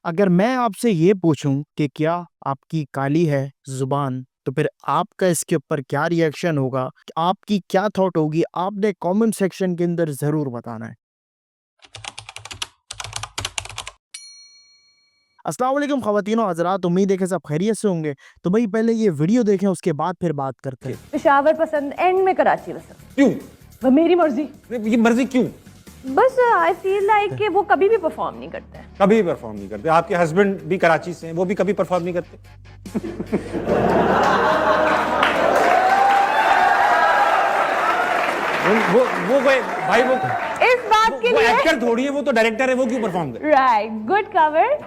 अगर मैं आपसे ये पूछूं कि क्या आपकी काली है जुबान, तो फिर आपका इसके ऊपर क्या रिएक्शन होगा, आपकी क्या थॉट होगी, आपने कमेंट सेक्शन के अंदर ज़रूर बताना है। अस्सलाम वालेकुम ख़वातीन और हज़रात, उम्मीद है कि सब खैरियत से होंगे। तो भाई पहले ये वीडियो देखें, उसके बाद फिर बात करते हैं। पेशावर पसंद, एंड में कराची पसंद। क्यों? वो मेरी मर्जी। ये मर्जी क्यों? बस आई फील लाइक कि वो कभी भी परफॉर्म नहीं करते हैं। कभी परफॉर्म नहीं करते। आपके हस्बैंड भी कराची से हैं, वो भी कभी परफॉर्म नहीं करते। वो भाई वो इस बात के वो लिए एक्टर थोड़ी है, वो तो डायरेक्टर है, वो क्यों परफॉर्म करे? Right, good cover.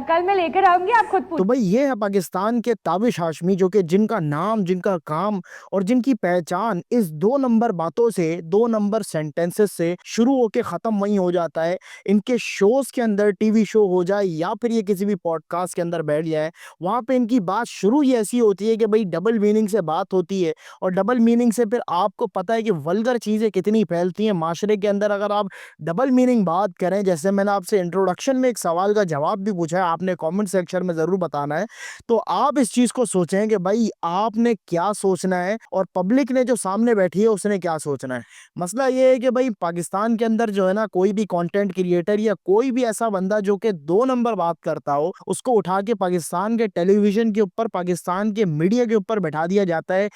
कल मैं लेकर आऊंगी, आप खुद तो पूछ। भाई ये है पाकिस्तान के ताबिश हाशमी, जो कि जिनका नाम, जिनका काम और जिनकी पहचान इस 2 नंबर बातों से, 2 नंबर सेंटेंसेस से शुरू होके ख़त्म वहीं हो जाता है। इनके शोज़ के अंदर, टीवी शो हो जाए या फिर ये किसी भी पॉडकास्ट के अंदर बैठ जाए, वहाँ पे इनकी बात शुरू ही ऐसी होती है कि भाई डबल मीनिंग से बात होती है। और डबल मीनिंग से फिर आपको पता है कि वल्गर चीज़ें कितनी फैलती हैं माशरे के अंदर। अगर आप डबल मीनिंग बात करें, जैसे मैंने आपसे इंट्रोडक्शन में एक सवाल का जवाब भी पूछा है, आपने कमेंट सेक्शन में ज़रूर बताना है। तो आप इस चीज़ को सोचें कि भाई आपने क्या सोचना है और पब्लिक ने जो सामने बैठी है उसने क्या सोचना है। मसला ये है कि भाई पाकिस्तान के अंदर जो है ना, कोई भी कंटेंट क्रिएटर या कोई भी ऐसा बंदा जो कि 2 नंबर बात करता हो, उसको उठा के पाकिस्तान के टेलीविज़न के ऊपर, पाकिस्तान के मीडिया के ऊपर बैठा दिया जाता है,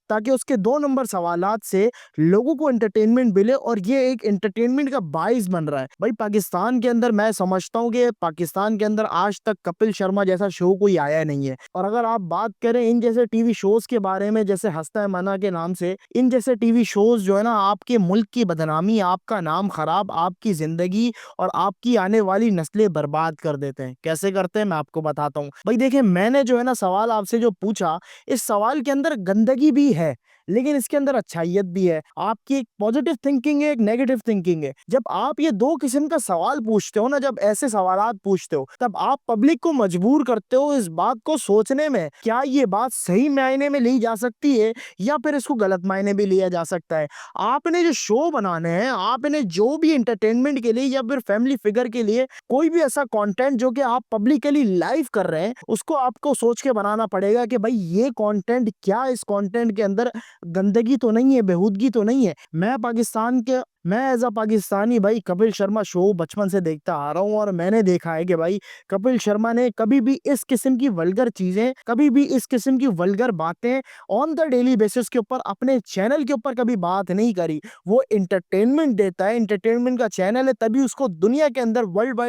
ताकि उसके 2 नंबर सवालात से लोगों को एंटरटेनमेंट मिले, और ये एक एंटरटेनमेंट का बाइस बन रहा है। भाई पाकिस्तान के अंदर मैं समझता हूँ कि पाकिस्तान के अंदर आज तक कपिल शर्मा जैसा शो कोई आया नहीं है। और अगर आप बात करें इन जैसे टीवी शोज के बारे में, जैसे हस्ता है मना के नाम से, इन जैसे टीवी शोज जो है ना, आपके मुल्क की बदनामी, आपका नाम खराब, आपकी जिंदगी और आपकी आने वाली नस्लें बर्बाद कर देते हैं। कैसे करते हैं मैं आपको बताता हूँ। भाई देखिए, मैंने जो है ना सवाल आपसे जो पूछा, इस सवाल के अंदर गंदगी भी है, लेकिन इसके अंदर अच्छाइयत भी है। आपकी एक पॉजिटिव थिंकिंग है, एक नेगेटिव थिंकिंग है। जब आप ये 2 किस्म का सवाल पूछते हो ना, जब ऐसे सवालात पूछते हो, तब आप पब्लिक को मजबूर करते हो इस बात को सोचने में, क्या ये बात सही मायने में ली जा सकती है या फिर इसको गलत मायने भी लिया जा सकता है। आपने जो शो बनाने हैं, आपने जो भी एंटरटेनमेंट के लिए या फिर फैमिली फिगर के लिए कोई भी ऐसा कंटेंट जो कि आप पब्लिकली लाइव कर रहे हैं, उसको आपको सोच के बनाना पड़ेगा कि भाई ये कंटेंट, क्या इस कंटेंट के अंदर गंदगी तो नहीं है, बेहूदगी तो नहीं है। मैं एज़ अ पाकिस्तानी भाई कपिल शर्मा शो बचपन से देखता आ रहा हूँ, और मैंने देखा है कि भाई कपिल शर्मा ने कभी भी इस किस्म की वल्गर चीज़ें, कभी भी इस किस्म की वल्गर बातें ऑन द डेली बेसिस के ऊपर अपने चैनल के ऊपर कभी बात नहीं करी। वो एंटरटेनमेंट देता है, एंटरटेनमेंट का चैनल है, तभी उसको दुनिया के अंदर वर्ल्ड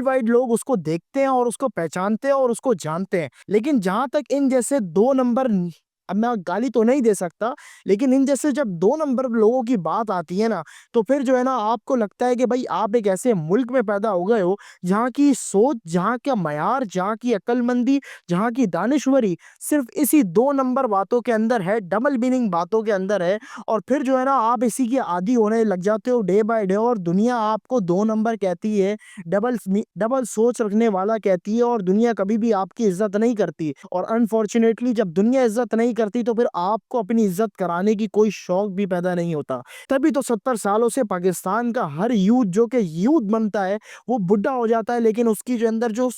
वाइड लोग उसको देखते हैं और उसको पहचानते हैं और उसको जानते हैं। लेकिन जहाँ तक इन जैसे 2 नंबर, अब मैं गाली तो नहीं दे सकता, लेकिन इन जैसे जब 2 नंबर लोगों की बात आती है ना, तो फिर जो है ना आपको लगता है कि भाई आप एक ऐसे मुल्क में पैदा हो गए हो जहाँ की सोच, जहाँ का मयार, जहाँ की अक्लमंदी, जहाँ की दानिशवरी सिर्फ इसी 2 नंबर बातों के अंदर है, डबल मीनिंग बातों के अंदर है। और फिर जो है ना आप इसी के आदी होने लग जाते हो डे बाय डे, और दुनिया आपको 2 नंबर कहती है, डबल सोच रखने वाला कहती है, और दुनिया कभी भी आपकी इज्जत नहीं करती। और अनफॉर्चुनेटली जब दुनिया इज्जत नहीं करती, तो फिर आपको अपनी इज्जत कराने की कोई शौक भी पैदा नहीं होता। तभी तो 70 सालों से पाकिस्तान का हर यूथ जो कि यूथ बनता है, वो बुढ़ा हो जाता है, लेकिन उसके अंदर जो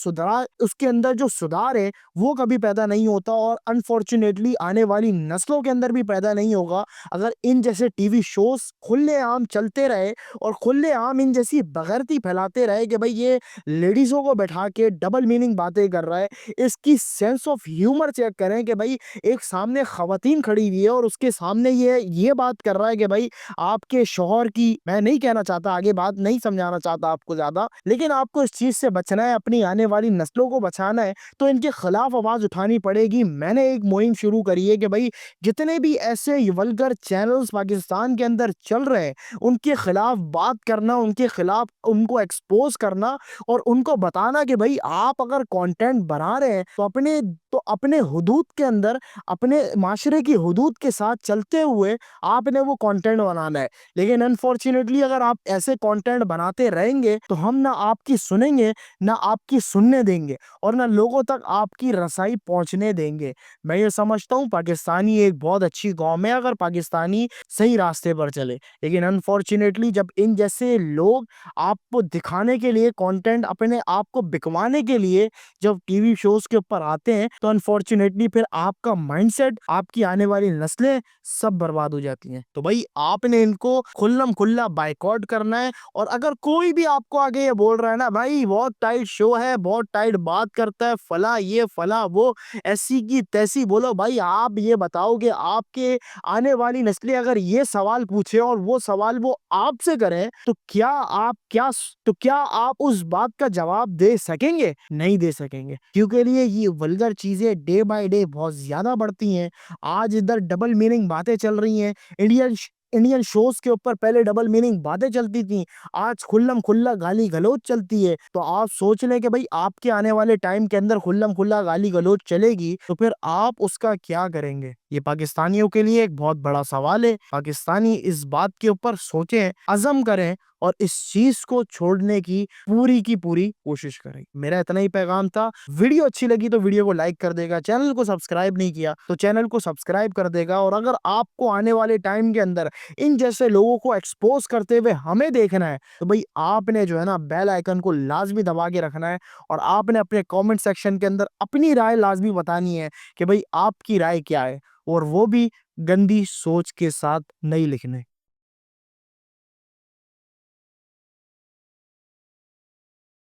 सुधार है वो कभी पैदा नहीं होता, और अनफॉर्चुनेटली आने वाली नस्लों के अंदर भी पैदा नहीं होगा, अगर इन जैसे टीवी शोज खुलेआम चलते रहे और खुलेआम इन जैसी बगैरती फैलाते रहे कि भाई ये लेडीजों को बैठा के डबल मीनिंग बातें कर रहा है। इसकी सेंस ऑफ ह्यूमर चेक करें कि भाई एक सामने खवातीन खड़ी हुई है और उसके सामने ये बात कर रहा है कि भाई आपके शौहर की, मैं नहीं कहना चाहता, आगे बात नहीं समझाना चाहता आपको ज्यादा, लेकिन आपको इस चीज से बचना है, अपनी आने वाली नस्लों को बचाना है, तो इनके खिलाफ आवाज उठानी पड़ेगी। मैंने एक मुहिम शुरू करी है कि भाई जितने भी ऐसे वल्गर चैनल्स पाकिस्तान के अंदर चल रहे हैं, उनके खिलाफ बात करना, उनके खिलाफ उनको एक्सपोज करना, और उनको बताना कि भाई आप अगर कंटेंट बना रहे हैं तो अपने तो अपने हुदूद के अंदर, अपने माशरे की हुदूद के साथ चलते हुए आपने वो कंटेंट बनाना है। लेकिन अनफॉर्चुनेटली अगर आप ऐसे कंटेंट बनाते रहेंगे तो हम ना आपकी सुनेंगे, ना आपकी सुनने देंगे और ना लोगों तक आपकी रसाई पहुंचने देंगे। मैं ये समझता हूँ पाकिस्तानी एक बहुत अच्छी कौम है अगर पाकिस्तानी सही रास्ते पर चले। लेकिन अनफॉर्चुनेटली जब इन जैसे लोग आपको दिखाने के लिए कंटेंट, अपने आप को बिकवाने के लिए जब टीवी शोज के ऊपर आते हैं, तो अनफॉर्चुनेटली फिर आपका माइंडसेट, आपकी आने वाली नस्लें सब बर्बाद हो जाती हैं। तो भाई आपने इनको खुल्लम खुल्ला बायकॉट करना है। और अगर कोई भी आपको आगे ये बोल रहा है ना भाई बहुत टाइट शो है, बहुत टाइट बात करता है, फला ये फला वो, ऐसी की तैसी, बोलो भाई आप ये बताओगे आपके आने वाली नस्लें अगर ये सवाल पूछे और वो सवाल वो आपसे करें तो क्या आप उस बात का जवाब दे सकेंगे? नहीं दे सकेंगे, क्योंकि लिए ये वल्गर चीजें डे बाय डे बहुत ज्यादा बढ़ती हैं। आज इधर डबल मीनिंग बातें चल रही हैं। इंडियन शोज के ऊपर पहले डबल मीनिंग बातें चलती थी, आज खुल्लम खुल्ला गाली गलौज चलती है। तो आप सोच लें कि भाई आपके आने वाले टाइम के अंदर खुल्लम खुल्ला गाली गलौज चलेगी तो फिर आप उसका क्या करेंगे? ये पाकिस्तानियों के लिए एक बहुत बड़ा सवाल है। पाकिस्तानी इस बात के ऊपर सोचें, अज़म करें और इस चीज को छोड़ने की पूरी कोशिश करें। मेरा इतना ही पैगाम था। वीडियो अच्छी लगी तो वीडियो को लाइक कर देगा, चैनल को सब्सक्राइब नहीं किया तो चैनल को सब्सक्राइब कर देगा। और अगर आपको आने वाले टाइम के अंदर इन जैसे लोगों को एक्सपोज करते हुए हमें देखना है तो भाई आपने जो है ना बेल आइकन को लाजमी दबा के रखना है और आपने अपने कमेंट सेक्शन के अंदर अपनी राय लाजमी बतानी है कि भाई आपकी राय क्या है, और वो भी गंदी सोच के साथ नहीं लिखने।